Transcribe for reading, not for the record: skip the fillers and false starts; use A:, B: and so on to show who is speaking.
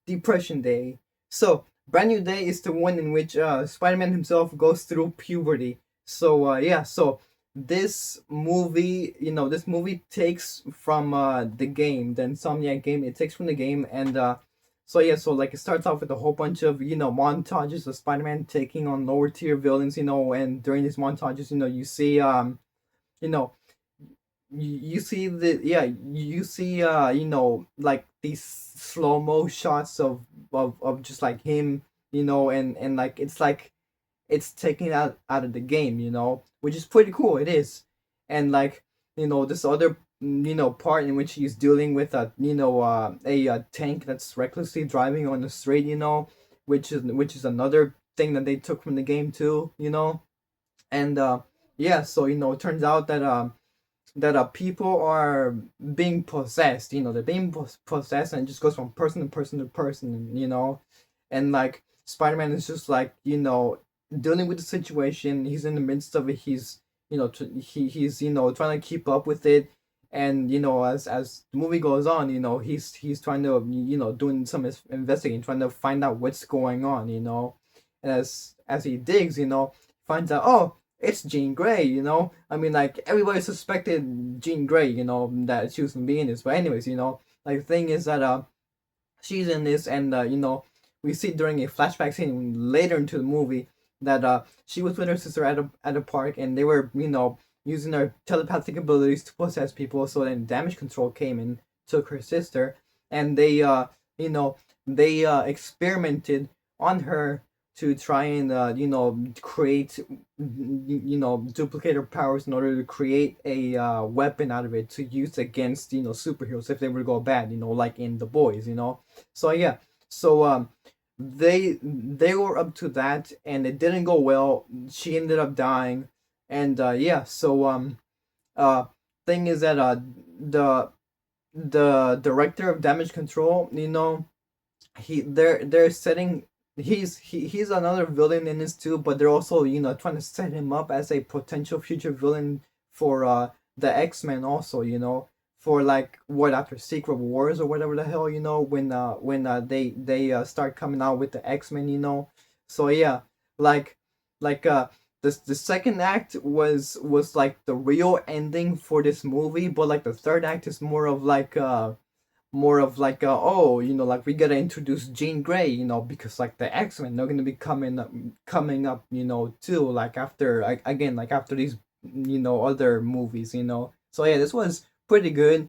A: Depression Day. So Brand New Day is the one in which Spider-Man himself goes through puberty. So yeah, so this movie takes from the game, the Insomniac game. It takes from the game, and so yeah, so like it starts off with a whole bunch of montages of Spider-Man taking on lower tier villains, and during these montages, you see you know you see like these slow-mo shots of just like him, and like it's taken out of the game, which is pretty cool. It is. And like, this other part in which he's dealing with a tank that's recklessly driving on the street, which is another thing that they took from the game too, and yeah, so it turns out that people are being possessed. They're being possessed, and it just goes from person to person to person. And like Spider-Man is just like dealing with the situation. He's in the midst of it. He's he's trying to keep up with it, and as the movie goes on, he's trying to doing some investigating, trying to find out what's going on. And as he digs, finds out, oh, it's Jean Grey. I mean, like everybody suspected Jean Grey, that she was gonna be in this. But anyways, like the thing is that she's in this, and we see during a flashback scene later into the movie that she was with her sister at a park, and they were using their telepathic abilities to possess people. So then damage control came and took her sister, and you know they experimented on her to try and create duplicate her powers in order to create a weapon out of it to use against superheroes if they were to go bad, like in The Boys. So yeah, so they were up to that, and it didn't go well. She ended up dying, and yeah, so uh thing is that the the director of damage control, they're setting he's another villain in this too, but they're also trying to set him up as a potential future villain for the X-Men also, for like what, after Secret Wars or whatever the hell, when they start coming out with the X-Men. So yeah, like the second act was like the real ending for this movie, but like the third act is more of like oh, like we gotta introduce Jean Grey, because like the X-Men, they're gonna be coming up, too, like after, again, like after these other movies. So yeah, this was pretty good.